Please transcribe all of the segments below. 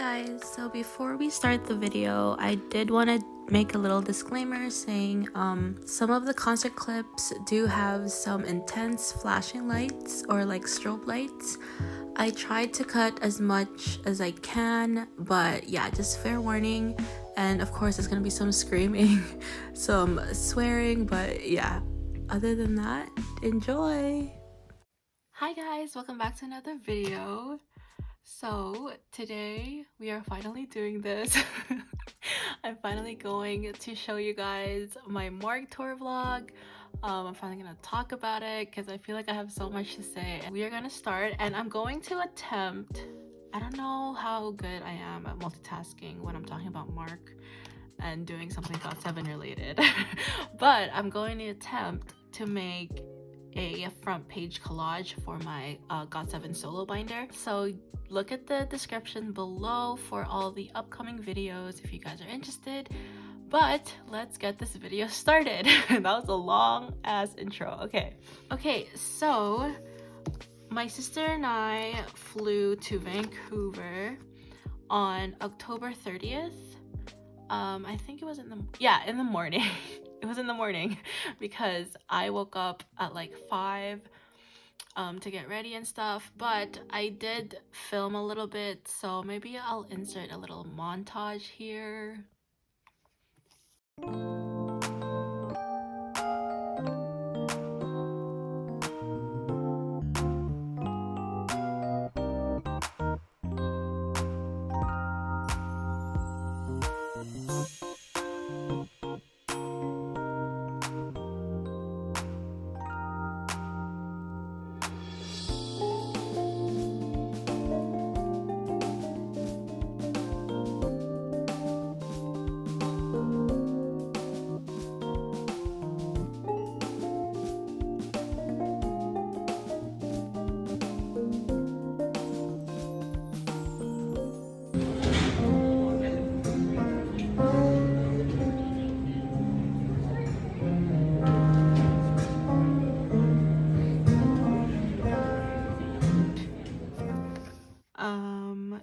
guys, so before we start the video, I did want to make a little disclaimer saying some of the concert clips do have some intense flashing lights or like strobe lights. I tried to cut as much as I can, but yeah, just fair warning. And of course there's gonna be some screaming, some swearing, but yeah, other than that, enjoy. Hi guys, welcome back to another video. So today we are finally doing this. I'm finally going to show you guys my morgue tour vlog. I'm finally gonna talk about it because I feel like I have so much to say. We are gonna start, and I'm going to attempt, I don't know how good I am at multitasking when I'm talking about Mark and doing something GOT7 related, but I'm going to attempt to make a front page collage for my GOT7 solo binder. So look at the description below for all the upcoming videos if you guys are interested. But let's get this video started. That was a long ass intro. Okay, so my sister and I flew to Vancouver on October 30th. I think it was in the morning. It was in the morning because I woke up at like 5 to get ready and stuff, but I did film a little bit, so maybe I'll insert a little montage here.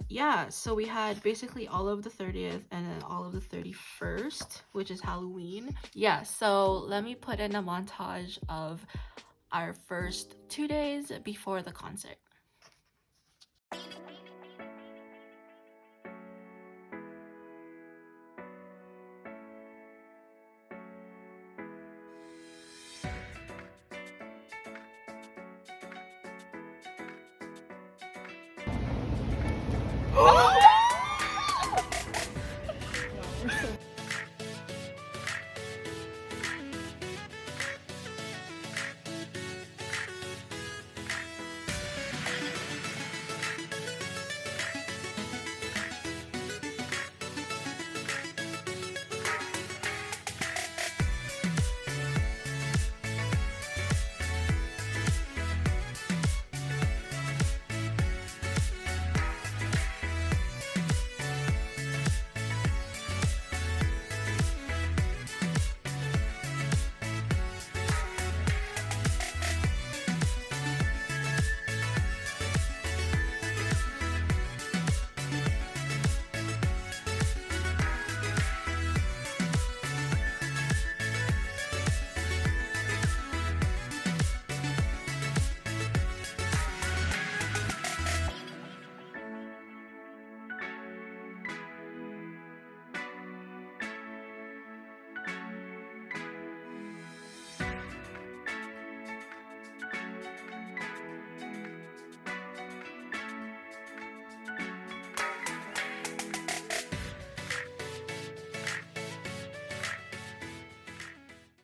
Yeah, so we had basically all of the 30th and then all of the 31st, which is Halloween. Yeah, so let me put in a montage of our first 2 days before the concert.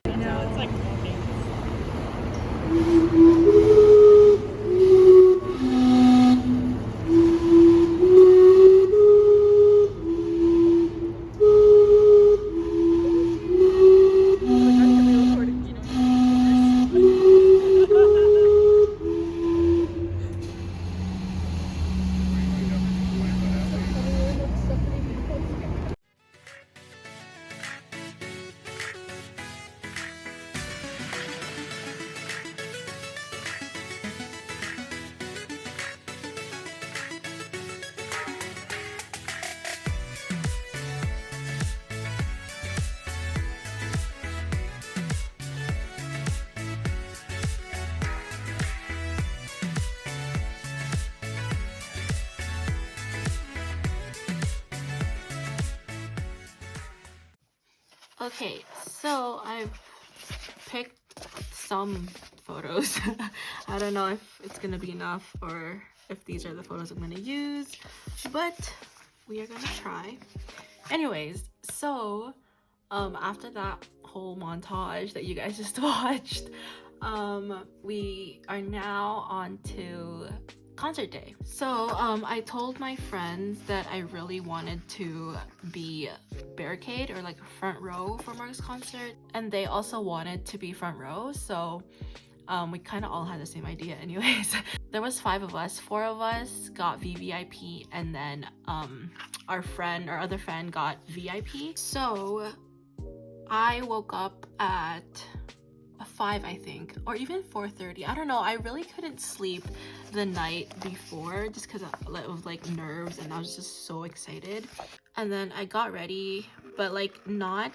No, it's like Okay, so I've picked some photos. I don't know if it's gonna be enough or if these are the photos I'm gonna use, but we are gonna try. Anyways, so after that whole montage that you guys just watched, we are now on to concert day. So I told my friends that I really wanted to be barricade or like front row for Mark's concert, and they also wanted to be front row, so we kind of all had the same idea anyways. There was 5 of us. 4 of us got VVIP, and then our other friend got VIP. So I woke up at 5, I think, or even 4:30. I don't know. I really couldn't sleep the night before just because of like nerves, and I was just so excited. And then I got ready, but like not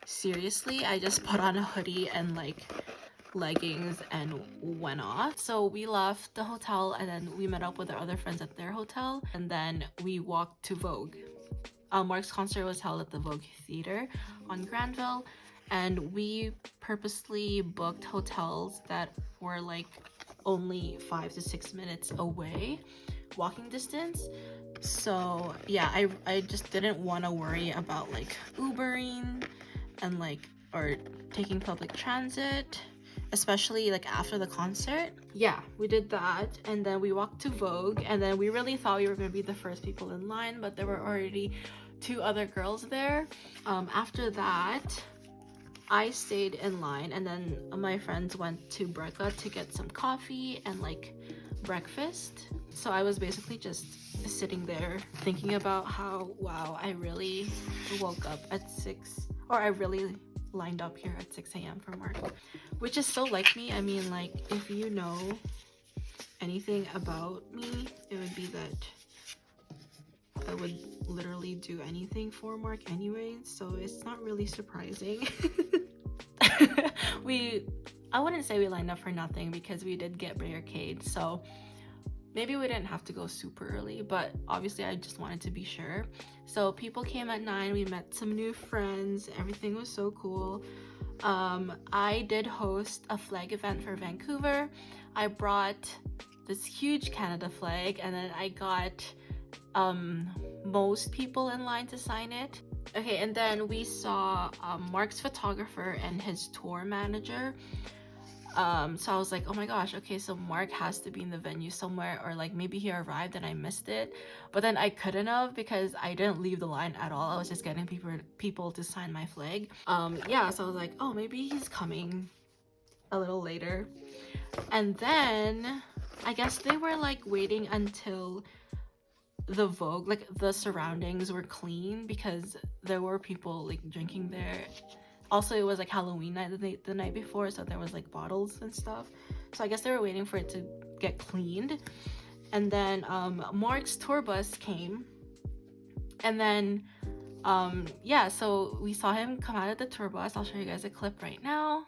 seriously. I just put on a hoodie and like leggings and went off. So we left the hotel, and then we met up with our other friends at their hotel, and then we walked to Vogue. Mark's concert was held at the Vogue Theater on Granville, and we purposely booked hotels that were like only 5 to 6 minutes away, walking distance. So yeah, I just didn't want to worry about like Ubering and like or taking public transit, especially like after the concert. Yeah, we did that, and then we walked to Vogue, and then we really thought we were going to be the first people in line, but there were already 2 other girls there. After that, I stayed in line, and then my friends went to Brecca to get some coffee and like breakfast. So I was basically just sitting there thinking about how, wow, I really woke up at 6, or I really lined up here at 6 a.m. for Mark, which is so like me. I mean, like, if you know anything about me, it would be that I would literally do anything for Mark anyways, so it's not really surprising. I wouldn't say we lined up for nothing, because we did get barricade, so maybe we didn't have to go super early, but obviously I just wanted to be sure. So people came at 9, we met some new friends, everything was so cool. I did host a flag event for Vancouver. I brought this huge Canada flag, and then I got most people in line to sign it. Okay, and then we saw Mark's photographer and his tour manager. So I was like, oh my gosh, okay, so Mark has to be in the venue somewhere, or like maybe he arrived and I missed it. But then I couldn't have, because I didn't leave the line at all. I was just getting people to sign my flag. Yeah, so I was like, oh, maybe he's coming a little later. And then I guess they were like waiting until the Vogue, like the surroundings were clean, because there were people like drinking there. Also, it was like Halloween night the night before, so there was like bottles and stuff. So I guess they were waiting for it to get cleaned. And then Mark's tour bus came, and then yeah, so we saw him come out of the tour bus. I'll show you guys a clip right now.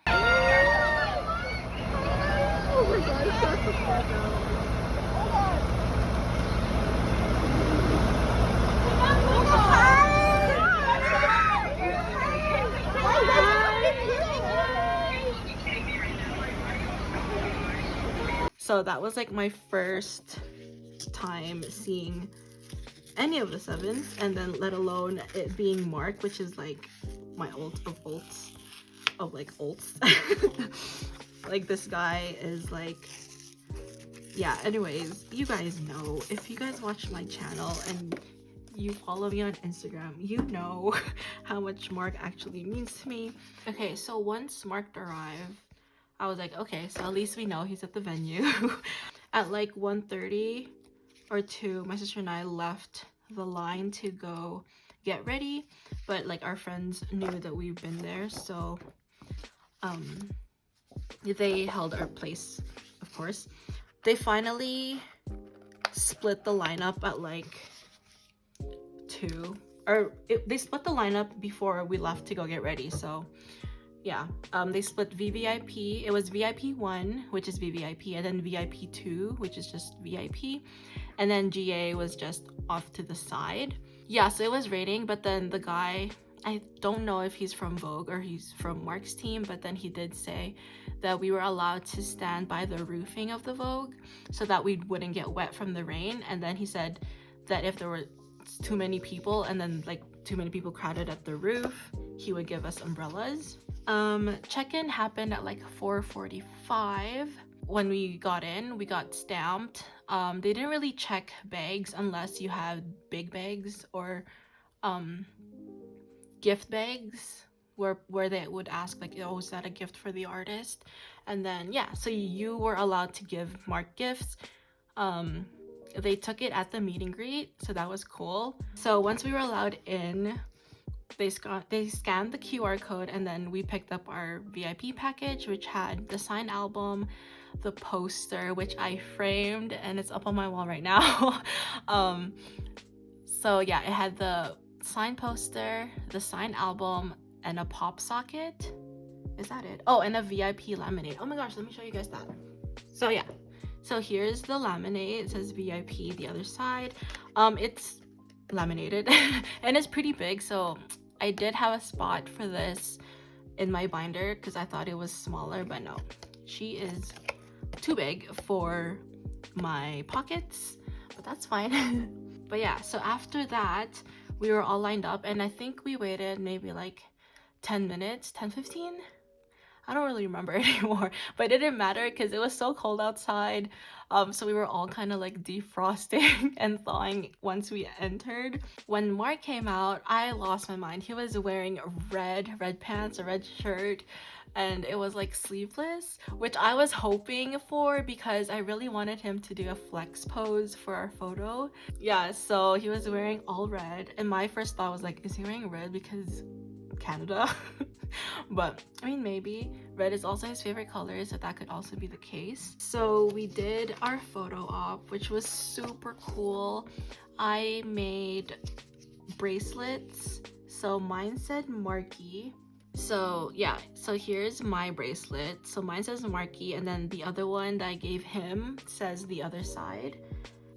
Oh my god, so that was like my first time seeing any of the sevens, and then let alone it being Mark, which is like my ult of ults of like ults. Like, this guy is like, yeah, anyways, you guys know, if you guys watch my channel and you follow me on Instagram, you know how much Mark actually means to me. Okay, so once Mark arrived, I was like, okay, so at least we know he's at the venue. At like 1:30 or 2, my sister and I left the line to go get ready, but like our friends knew that we've been there, so they held our place, of course. They finally split the lineup at like 2, or they split the lineup before we left to go get ready, so yeah, they split VVIP. It was VIP 1, which is VVIP, and then VIP 2, which is just VIP, and then GA was just off to the side. Yeah, so it was raining, but then the guy I don't know if he's from Vogue or he's from Mark's team, but then he did say that we were allowed to stand by the roofing of the Vogue so that we wouldn't get wet from the rain. And then he said that if there were too many people and then like too many people crowded at the roof, he would give us umbrellas. Check-in happened at like 4:45. When we got in, we got stamped. They didn't really check bags unless you had big bags or gift bags where they would ask like, oh, is that a gift for the artist? And then yeah, so you were allowed to give Mark gifts. They took it at the meet and greet, so that was cool. So once we were allowed in, they scanned the QR code, and then we picked up our VIP package, which had the signed album, the poster, which I framed, and it's up on my wall right now. So yeah, it had the signed poster, the signed album, and a pop socket. Is that it? Oh, and a VIP laminate. Oh my gosh, let me show you guys that. So yeah, so here's the laminate. It says VIP the other side. It's laminated and it's pretty big, so I did have a spot for this in my binder because I thought it was smaller, but no, she is too big for my pockets, but that's fine. But yeah, so after that we were all lined up, and I think we waited maybe like 10 minutes, 10-15. I don't really remember anymore, but it didn't matter because it was so cold outside. So we were all kind of like defrosting and thawing once we entered. When Mark came out, I lost my mind. He was wearing red pants, a red shirt, and it was like sleeveless, which I was hoping for because I really wanted him to do a flex pose for our photo. Yeah, so he was wearing all red, and my first thought was like, is he wearing red because Canada? But I mean, maybe red is also his favorite color, so that could also be the case. So we did our photo op, which was super cool. I made bracelets, so mine said Marky. So yeah, so here's my bracelet. So mine says Marky, and then the other one that I gave him says the other side.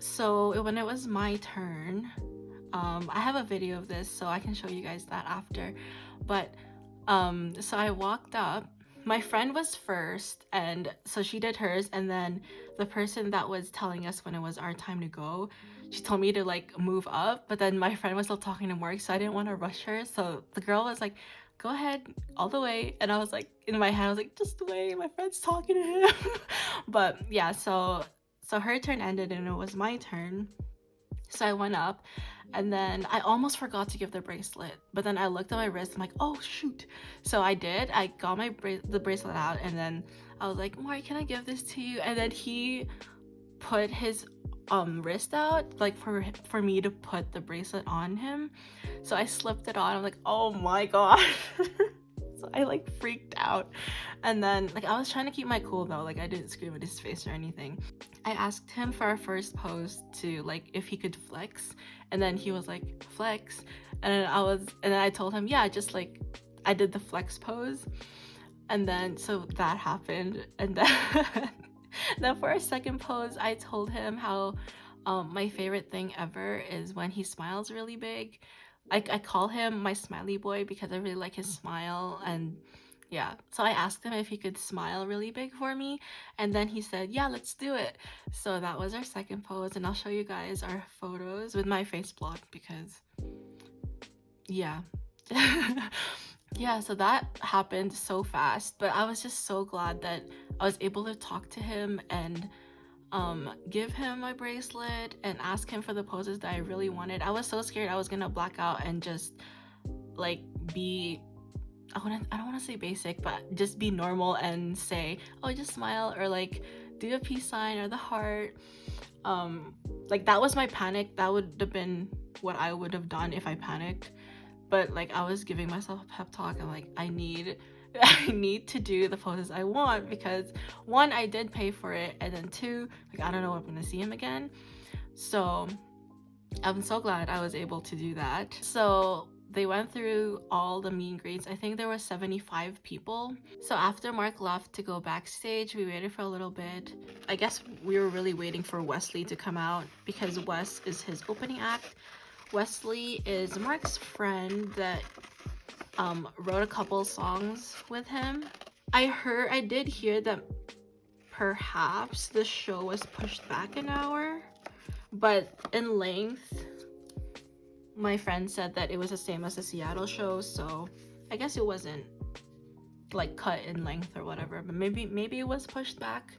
So when it was my turn, I have a video of this, so I can show you guys that after. But so I walked up, my friend was first, and so she did hers, and then the person that was telling us when it was our time to go, she told me to like move up, but then my friend was still talking to Mark, so I didn't want to rush her. So the girl was like, go ahead all the way, and I was like, in my head I was like, just wait, my friend's talking to him. But yeah, so her turn ended and it was my turn. So I went up, and then I almost forgot to give the bracelet, but then I looked at my wrist. I'm like, oh shoot. So I did. I got the bracelet out, and then I was like, Mark, can I give this to you? And then he put his wrist out like for me to put the bracelet on him. So I slipped it on. I'm like, oh my god. So I like freaked out, and then like I was trying to keep my cool though, like I didn't scream at his face or anything. I asked him for our first pose to like if he could flex, and then he was like, flex, and then I told him, yeah, just like I did the flex pose. And then so that happened, and then for our second pose I told him how my favorite thing ever is when he smiles really big. I call him my smiley boy because I really like his smile. And yeah, so I asked him if he could smile really big for me, and then he said, yeah, let's do it. So that was our second pose, and I'll show you guys our photos with my face blocked because yeah. Yeah, so that happened so fast, but I was just so glad that I was able to talk to him and give him my bracelet and ask him for the poses that I really wanted. I was so scared I was gonna black out and just like be, I don't want to say basic, but just be normal and say, oh, just smile, or like do a peace sign or the heart. Like that was my panic. That would have been what I would have done if I panicked. But like I was giving myself a pep talk. I'm like, I need to do the poses I want, because one, I did pay for it, and then two, like I don't know if I'm gonna see him again. So I'm so glad I was able to do that. So they went through all the meet and greets. I think there were 75 people. So after Mark left to go backstage, we waited for a little bit. I guess we were really waiting for Wesley to come out because Wes is his opening act. Wesley is Mark's friend that wrote a couple songs with him. I did hear that perhaps the show was pushed back an hour, but in length, my friend said that it was the same as the Seattle show, so I guess it wasn't like cut in length or whatever, but maybe it was pushed back.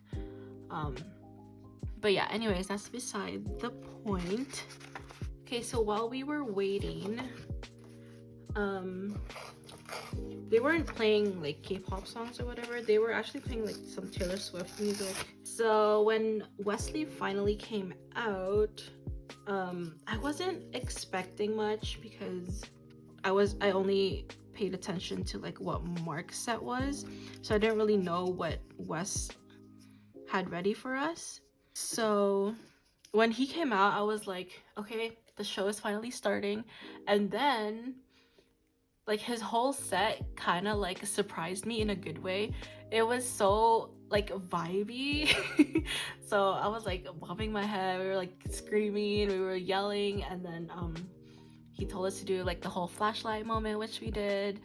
But yeah, anyways, that's beside the point. Okay, so while we were waiting, they weren't playing like K-pop songs or whatever. They were actually playing like some Taylor Swift music. So when Wesley finally came out, I wasn't expecting much because I only paid attention to like what Mark's set was, so I didn't really know what Wes had ready for us. So when he came out, I was like, okay, the show is finally starting. And then like his whole set kind of like surprised me in a good way. It was so like vibey. So I was like bobbing my head, we were like screaming, we were yelling, and then he told us to do like the whole flashlight moment, which we did.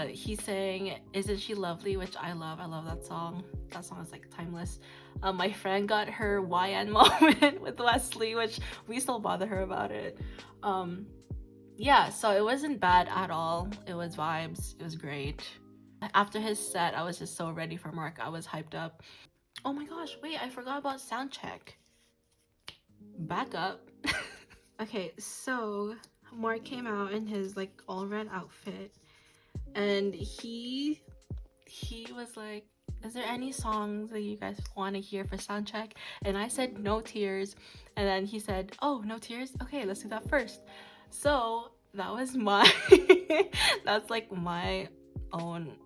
He sang "Isn't She Lovely," which I love that song. That song is like timeless. My friend got her YN moment with Wesley, which we still bother her about it. Yeah, so it wasn't bad at all. It was vibes. It was great. After his set, I was just so ready for Mark. I was hyped up. Oh my gosh, wait, I forgot about soundcheck. Back up. Okay, so Mark came out in his like all red outfit, and he was like, is there any songs that you guys want to hear for soundcheck? And I said No Tears, and then he said, oh, No Tears, okay, let's do that first. So that was my that's like my own,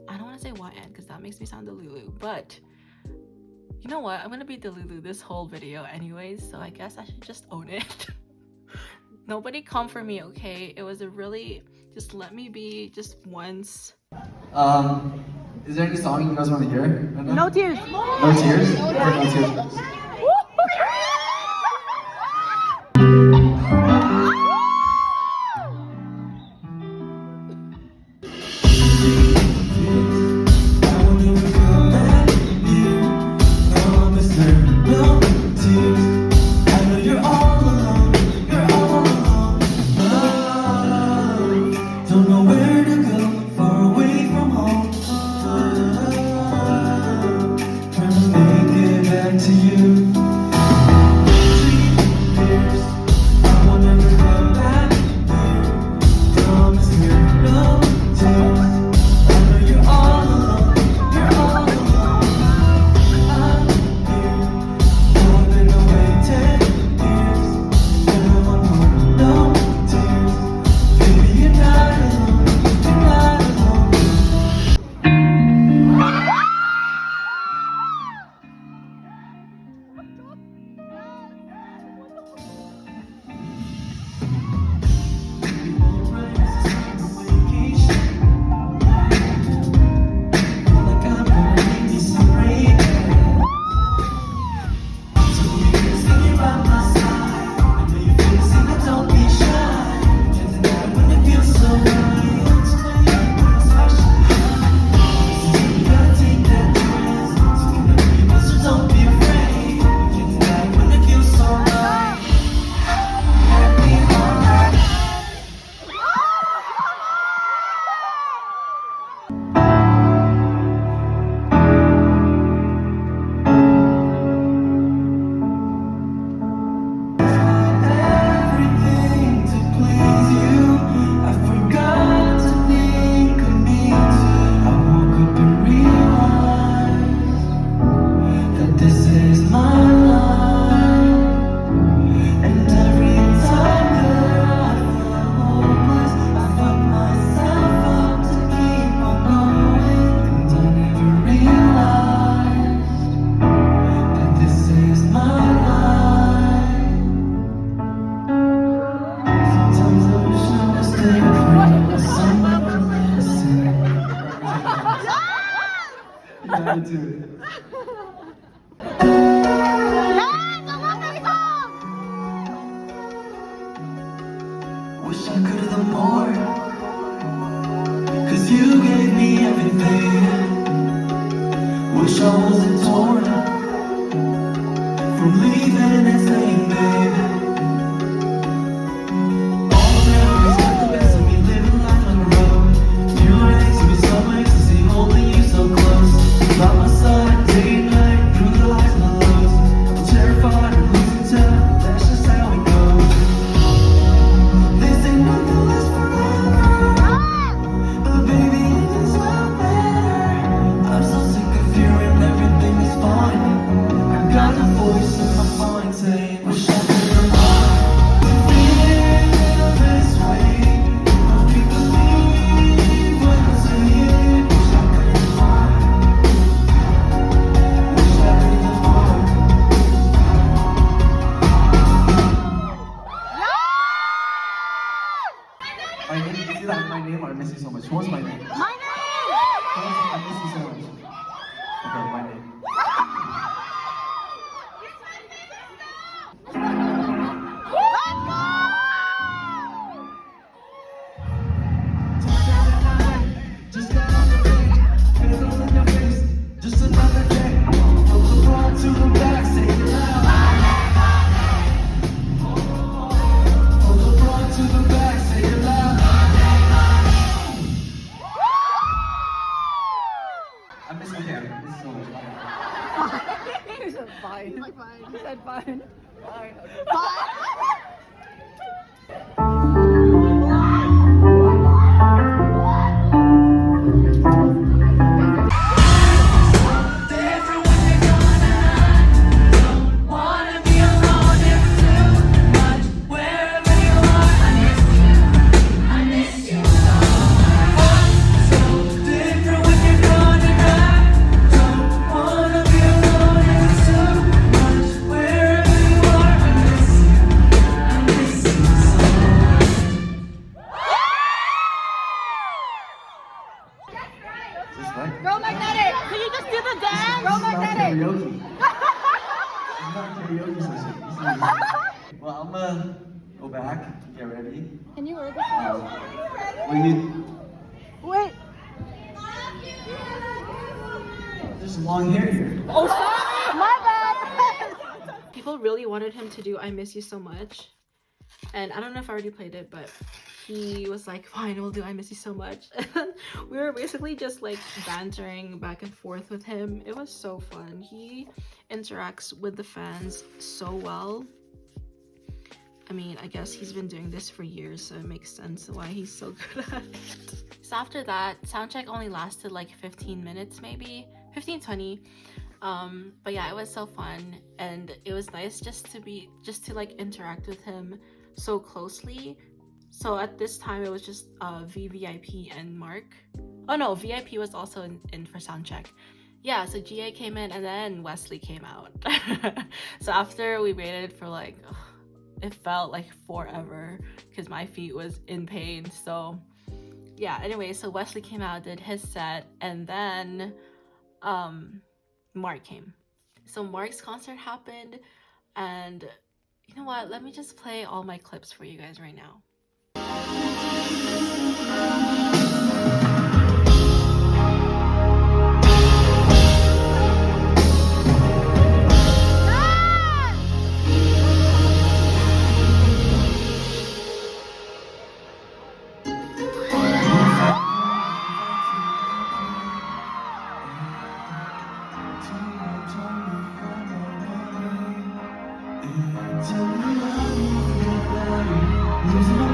I don't want to say YN because that makes me sound delulu, but you know what, I'm gonna be delulu this whole video anyways, so I guess I should just own it. Nobody come for me, okay? It was a really, just let me be just once. Is there any song you guys want to hear right now? No tears. No tears? Yeah. No tears. Wish I could have done more. 'cause you gave me everything. Wish I wasn't torn from leaving and saying, baby. All the memories got the best of me, living life on the road. You were next to me, some ecstasy, holding you so close. By my side, day and night, through the highs and the lows. I'm terrified of losing time, that's just how it goes. This ain't nothing lasts forever, but baby, it is not better. I'm so sick of hearing everything is fine. I got a voice in my mind saying, wish I could remind. Feeling this way, I can't believe what I say. Wish I could remind. Wish I could remind. My name, is it like my name or I miss you so much? What's my name? My name! I miss you so much. Okay, my name. Just got on the way, hands all in your face. Just another day. From the front to the back, say it loud. From the front to the back, say it loud. I miss you again. I miss you so much. He said fine. He's like fine. He said fine. Bye. Fine. Just like Girl magnetic. Can you just do the dance? Girl It's not magnetic. karaoke. It's not karaoke session. Well, I'm gonna go back, get ready. Can you work this? Will you? Wait. There's long hair here. Oh, sorry. My bad. People really wanted him to do I Miss You So Much. And I don't know if I already played it, but he was like, fine, we'll do I Miss You So Much. And we were basically just like bantering back and forth with him. It was so fun. He interacts with the fans so well. I mean, I guess he's been doing this for years, so it makes sense why he's so good at it. So after that, soundcheck only lasted like 15 minutes, maybe 15-20. But yeah, it was so fun, and it was nice just to like interact with him so closely. So at this time, it was just VVIP and Mark. Oh no, VIP was also in for soundcheck. Yeah, so GA came in and then Wesley came out. So after we waited for like, it felt like forever because my feet was in pain. So yeah, anyway, so Wesley came out, did his set, and then Mark came. So Mark's concert happened, and you know what? Let me just play all my clips for you guys right now. Losing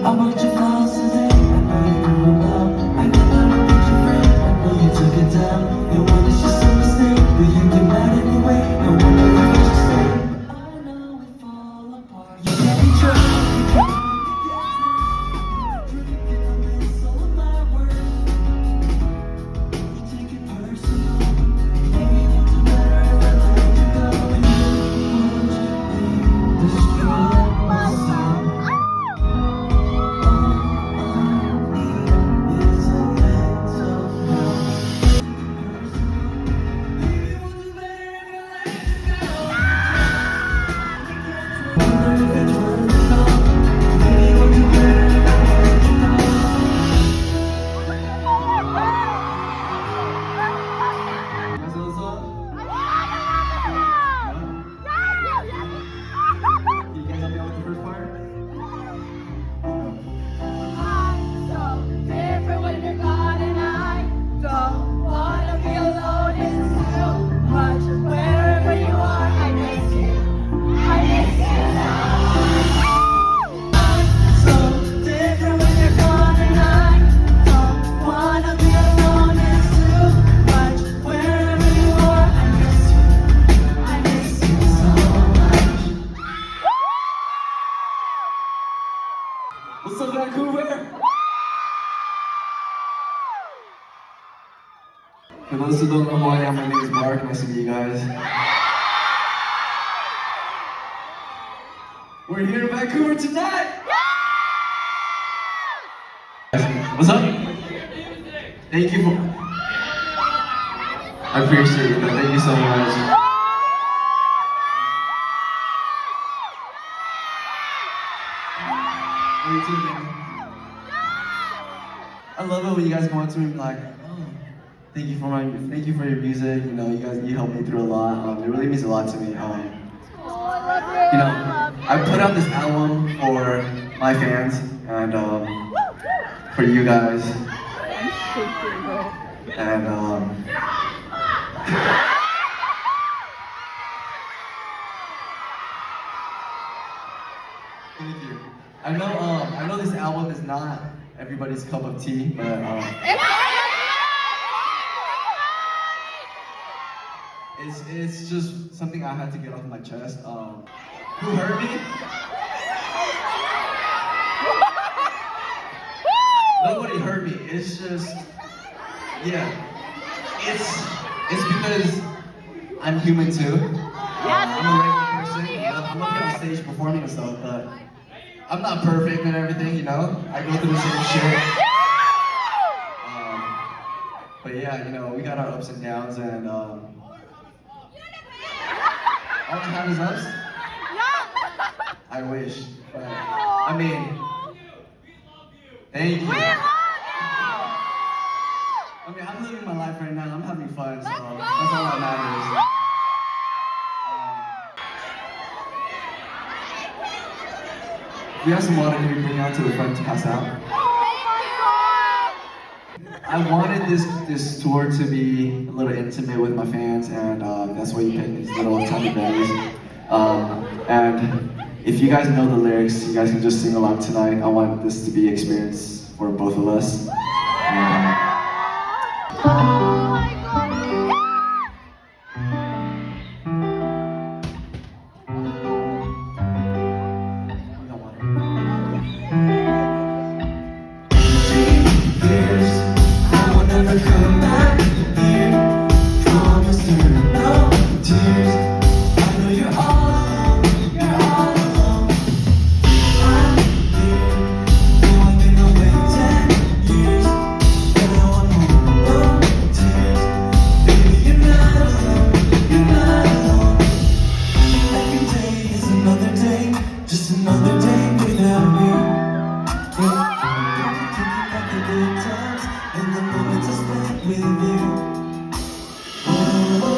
I want your flowers today. I know you grew up loud. I know that I'm not your friend. I know you took it down. And when it's just a mistake, but you get mad anyway. No wonder if it's just fate. But I know we fall apart. You can't trust me. Drinking, I miss all of my words. You take it personal. Maybe it won't do better if I let you go. And you want to be destroyed myself. What's up, Vancouver? For those who don't know who I am, my name is Mark. Nice to meet you guys. We're here in Vancouver tonight! What's up? Thank you for... I appreciate it. Thank you so much. You too, man. I love it when you guys go up to me and be like, oh, thank you for your music. You know, you helped me through a lot. It really means a lot to me. You know, I put out this album for my fans and for you guys. And thank you. I know this album is not everybody's cup of tea, but it's just something I had to get off my chest. Who hurt me? Nobody hurt me. It's just, yeah. It's because I'm human too. I'm a regular person. You know, I'm up here on stage performing and stuff, but I'm not perfect and everything, you know? I go through the same shit. But yeah, you know, we got our ups and downs, and all I have is ups? I wish, but I mean, thank you. I mean, I'm living my life right now, I'm having fun, so that's all that matters. We have some water here to bring out to the front to pass out. I wanted this tour to be a little intimate with my fans, and that's why you pick these little tiny venues. And if you guys know the lyrics, you guys can just sing along tonight. I want this to be an experience for both of us. Come back here, promise there are no tears. I know you're all alone. I'm here, though I've been away 10 years, and I want no tears. Baby, you're not alone. Every day is another day, just another day without you. Thinking about the good times and the moments I spent with you. Oh,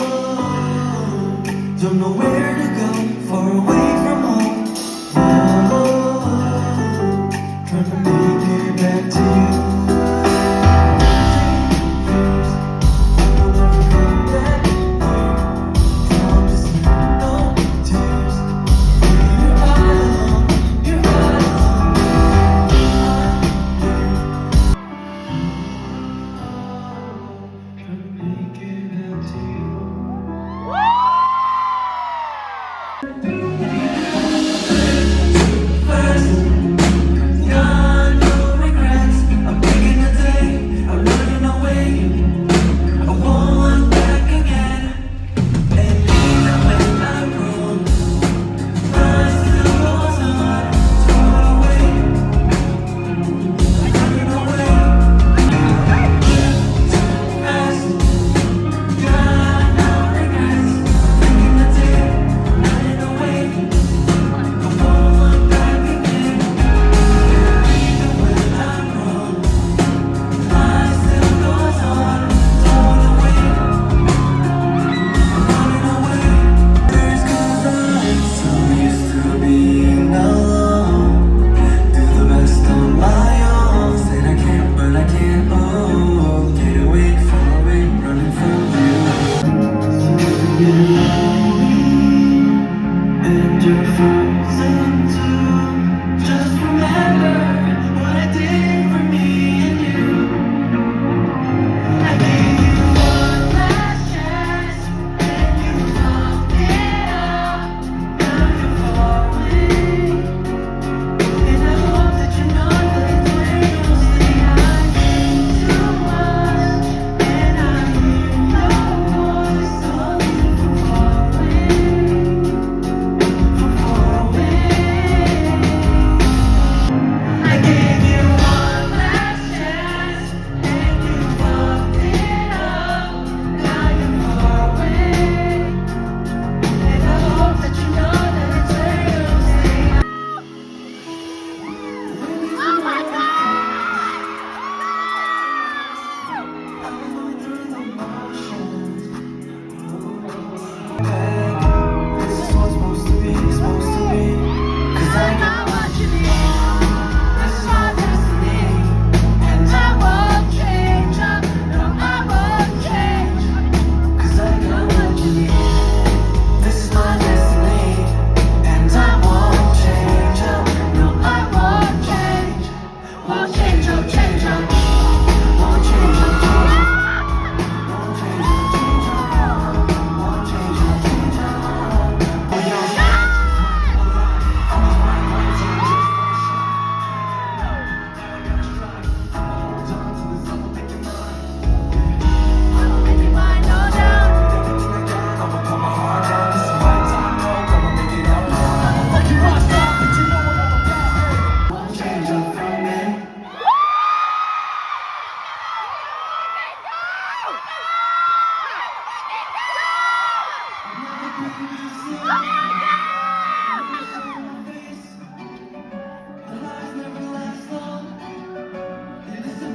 don't know where to go, far away from home. Oh, trying to make it back to you. I'll never come back here. Promise there no tears. Baby, you're all alone.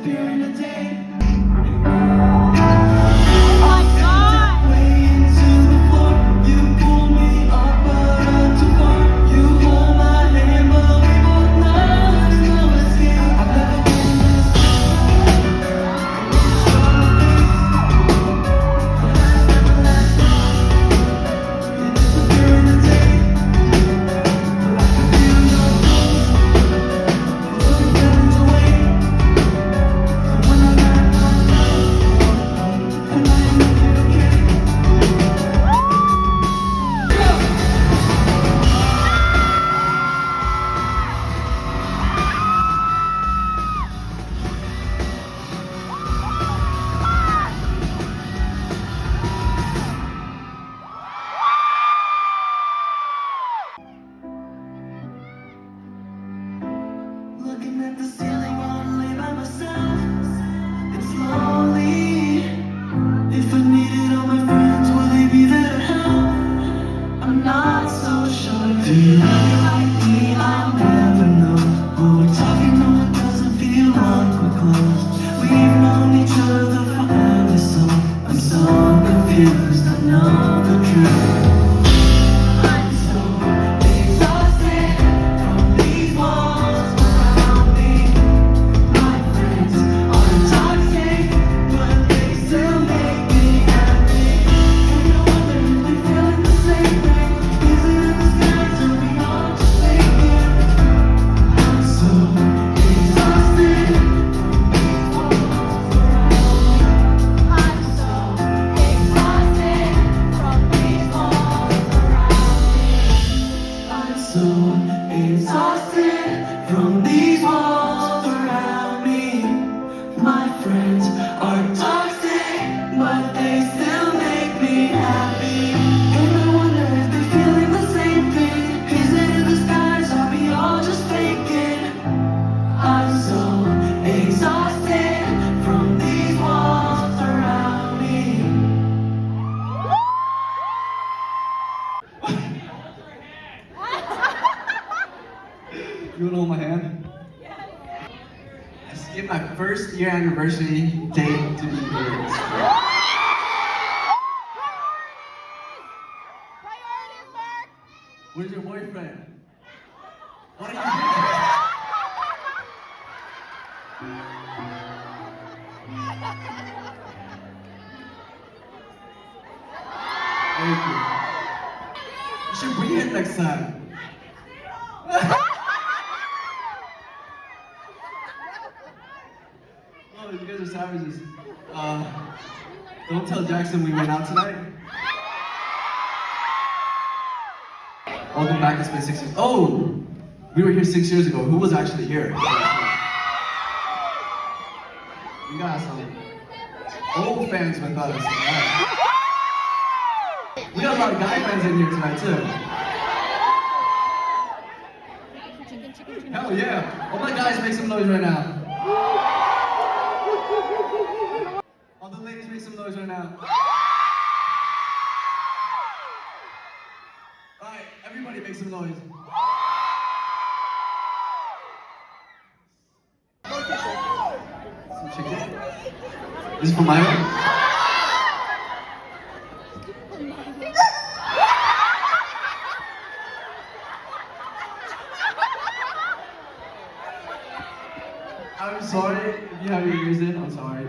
disappear in a day. Looking at the ceiling all lay by myself. It's lonely. If I needed all my friends, will they be there to help? I'm not so sure. Do you really like me? I'll never know. When we're talking, no, it doesn't feel like we're close. We've known each other forever, so I'm so confused. I know the truth. I'm so exhausted from these walls around me. My friends are toxic, but they still make me happy. And I wonder if they're feeling the same thing. Is it in the skies or we all just faking? I'm so exhausted from these walls around me. I'm so exhausted from these walls around me. I'm so exhausted from these walls around me. My friends are toxic, but they still make me happy. And I wonder if they're feeling the same thing. Is it in the skies? Are we all just faking? I'm so exhausted from these walls around me. You wanna hold my hand? I skipped my first year anniversary date to be here. Where's your boyfriend? What are you doing? Thank you. You should bring it next time. Oh, you guys are savages. Don't tell Jackson we went out tonight. Welcome back, it's been 6 years. Oh! We were here 6 years ago. Who was actually here? We got some old fans with us. Right? We got a lot of guy fans in here tonight too. Hell yeah! All my guys make some noise right now. All the ladies make some noise right now. Alright, everybody make some noise. Some chicken. This is for my own. I'm sorry if you have your ears in. I'm sorry.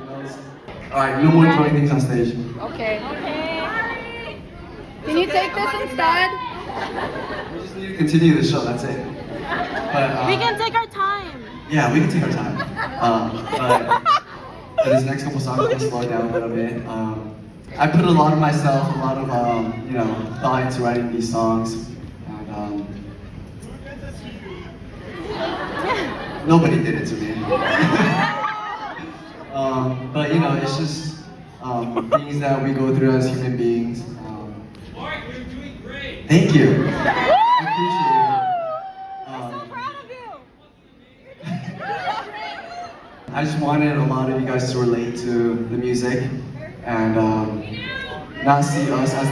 Alright, no more throwing things on stage. Okay. Can you take this instead? We just need to continue the show, that's it. But, We can take our time. yeah, we can take our time. But for this next couple songs, I'm gonna slow it down a little bit. I put a lot of myself, a lot of thought into writing these songs, and nobody did it to me. But it's just things that we go through as human beings. Mark, you're doing great. Thank you. I appreciate it. I just wanted a lot of you guys to relate to the music and not see us as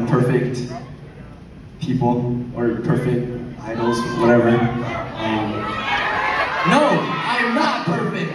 perfect people or perfect idols, whatever. No, I'm not perfect.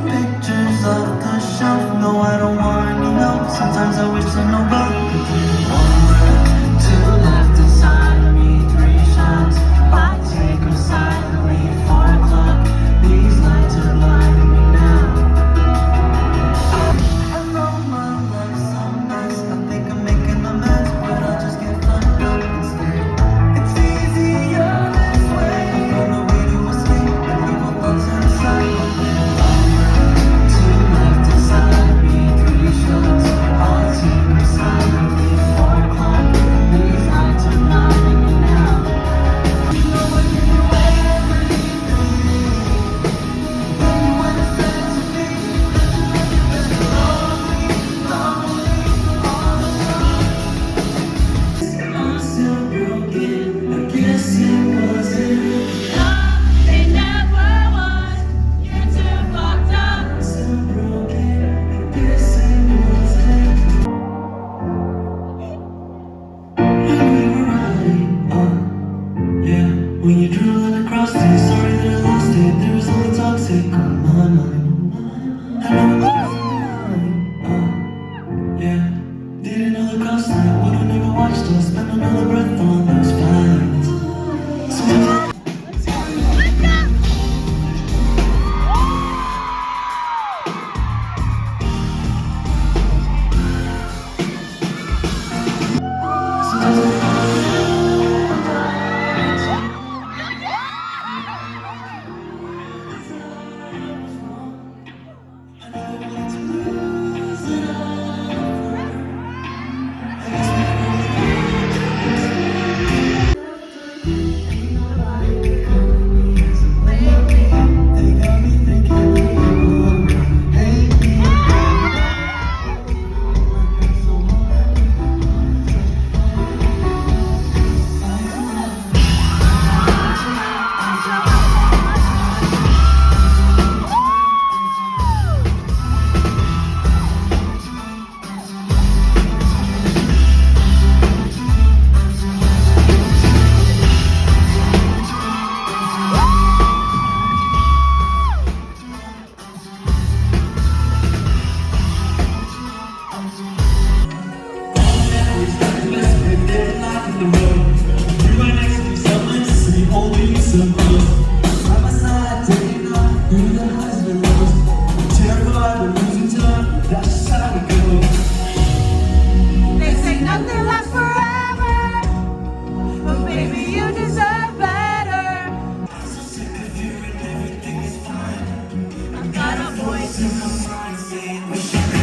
pictures off the shelf. No, I don't want any help. Sometimes I wish that nobody could do. One breath, two left inside of me, three shots. I take them silently. 4 o'clock. These lights are blinding me now. I know my life's a mess. I think I'm making a mess, but I'll just get fucked up instead. It's easier this way. Find a way to escape and leave my thoughts inside my head. Two left inside of me, 3 shots. I'll take them silently. 4 o'clock. These lights are blinding me now. You know I give you everything. When you went and said to me, I'm still broken. I guess it wasn't. It never was. You're too fucked up. I'm still broken. I guess it wasn't. And we were right. Yeah. When you drew a line across it, sorry that I lost it. There was only toxic on my mind. I know it wasn't. Yeah, didn't know the cost of it. Would've never watched us spend another breath on those fights. They say nothing lasts forever, but baby, you deserve better. I've got a voice in my mind saying we should be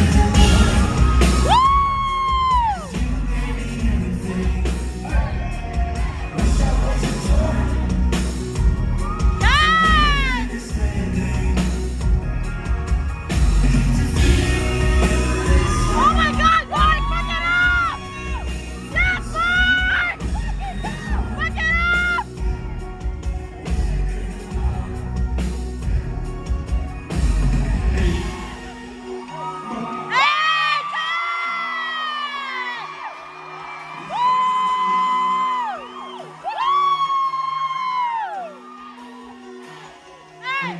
Oh my God, Mark, fuck it up! Yes, Mark! Fuck it up! Hey,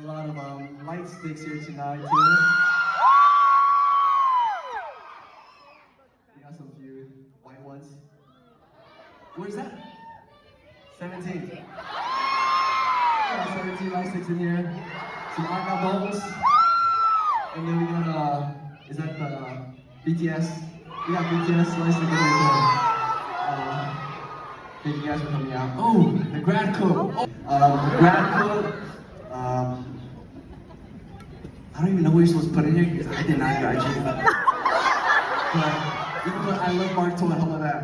lot of light sticks here tonight too. We got some few white ones. Where's that? 17. Got 17 light sticks in here. Some arca bowls. And then we got is that BTS? We got BTS light stick in here too. Thank you guys for coming out. Oh, the grad coat. The grad coat. I don't even know what you're supposed to put in here because I did not graduate. But you can put I love Mark Tuan. How about that?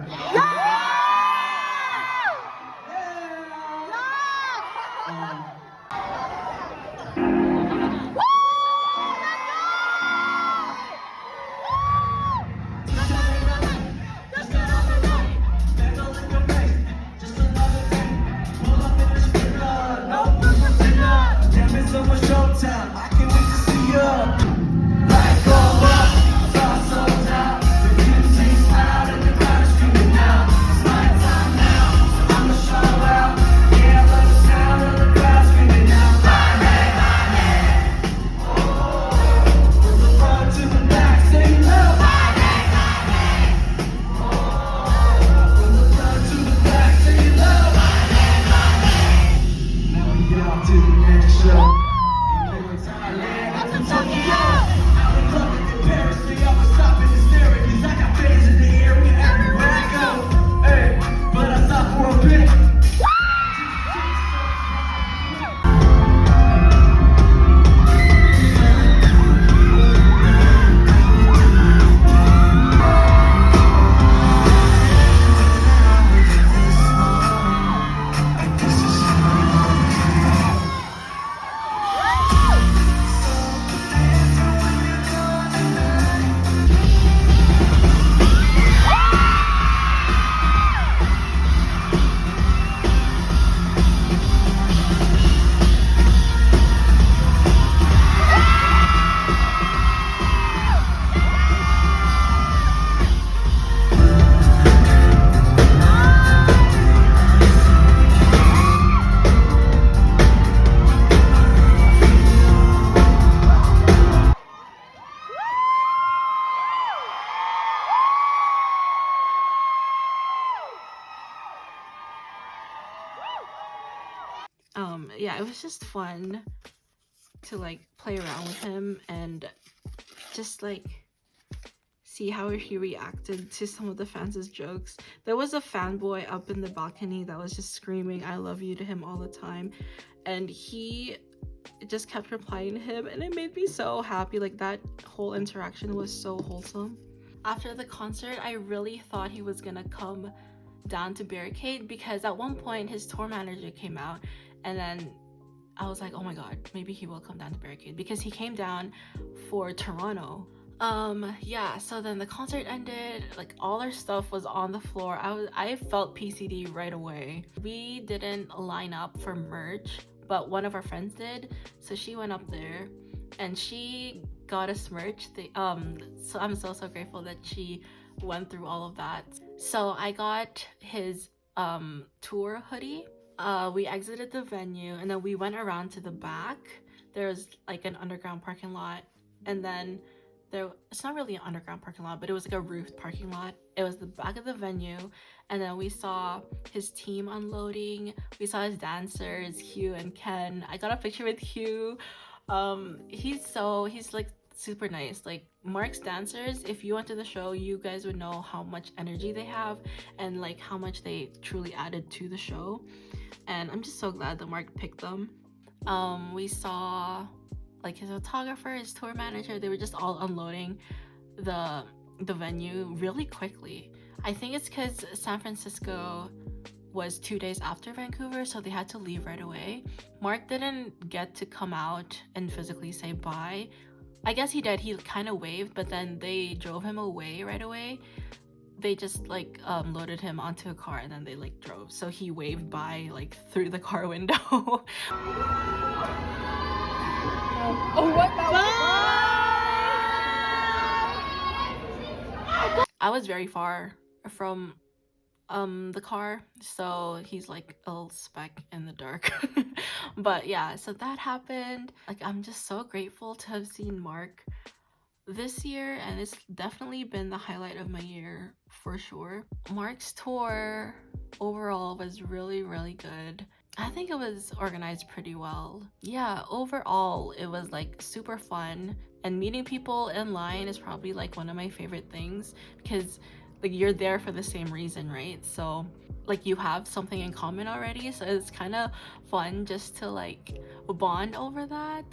Yeah, it was just fun to like play around with him and just like see how he reacted to some of the fans' jokes. There was a fanboy up in the balcony that was just screaming I love you to him all the time, and he just kept replying to him, and it made me so happy. Like, that whole interaction was so wholesome. After the concert, I really thought he was gonna come down to Barricade, because at one point his tour manager came out, and then I was like, oh my god, maybe he will come down to Barricade, because he came down for Toronto. Yeah, so then the concert ended, like all our stuff was on the floor. I felt PCD right away. We didn't line up for merch, but one of our friends did, so she went up there and she got us merch. So I'm so grateful that she went through all of that. So I got his tour hoodie. We exited the venue and then we went around to the back. There's like an underground parking lot, and then it's not really an underground parking lot, but it was like a roofed parking lot. It was the back of the venue, and then we saw his team unloading. We saw his dancers, Hugh and Ken. I got a picture with Hugh. He's like super nice. Like, Mark's dancers, if you went to the show, you guys would know how much energy they have and like how much they truly added to the show, and I'm just so glad that Mark picked them. We saw like his photographer, his tour manager. They were just all unloading the venue really quickly. I think it's because San Francisco was 2 days after Vancouver, so they had to leave right away. Mark didn't get to come out and physically say bye. I guess he did. He kind of waved, but then they drove him away right away. They just like loaded him onto a car and then they like drove. So he waved bye like through the car window. Oh, what the? I was very far from the car, so he's like a little speck in the dark. But yeah, so that happened. Like, I'm just so grateful to have seen Mark this year, and it's definitely been the highlight of my year for sure. Mark's tour overall was really good. I think it was organized pretty well. Yeah, overall it was like super fun, and meeting people in line is probably like one of my favorite things, because like you're there for the same reason, right? So like you have something in common already, so it's kind of fun just to like bond over that.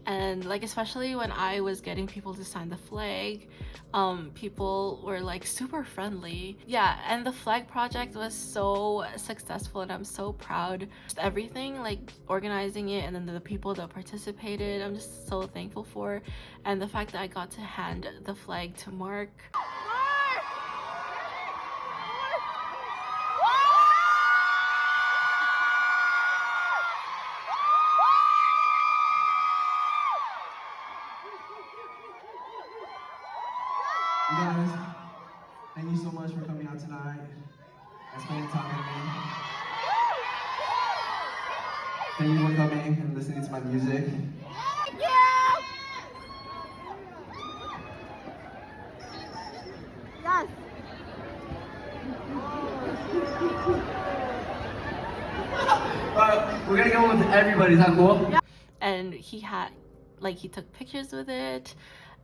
And like, especially when I was getting people to sign the flag, people were like super friendly. Yeah, and the flag project was so successful, and I'm so proud. Just everything, like organizing it, and then the people that participated, I'm just so thankful for. And the fact that I got to hand the flag to Mark. You guys, thank you so much for coming out tonight and spending time with me. Thank you for coming and listening to my music. Thank you! Yes! We're gonna go with everybody's, that cool? Yeah. And he had, like, he took pictures with it,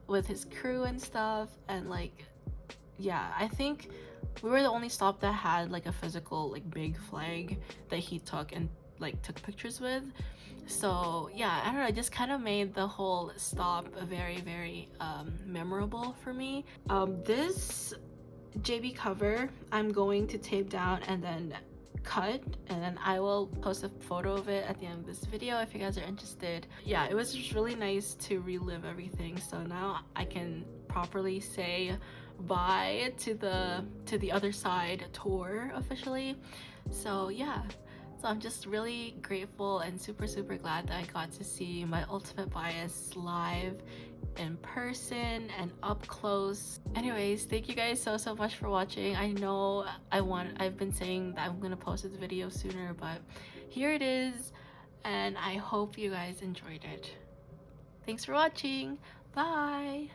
with his crew and stuff, and like, yeah, I think we were the only stop that had like a physical like big flag that he took and like took pictures with. So yeah, I don't know, it just kind of made the whole stop very memorable for me. This JB cover I'm going to tape down and then cut, and then I will post a photo of it at the end of this video if you guys are interested. Yeah, it was just really nice to relive everything, so now I can properly say bye to the other side tour officially. So yeah, so I'm just really grateful and super glad that I got to see my Ultimate Bias live in person and up close. Anyways, thank you guys so much for watching. I know I've been saying that I'm gonna post this video sooner, but here it is, and I hope you guys enjoyed it. Thanks for watching. Bye.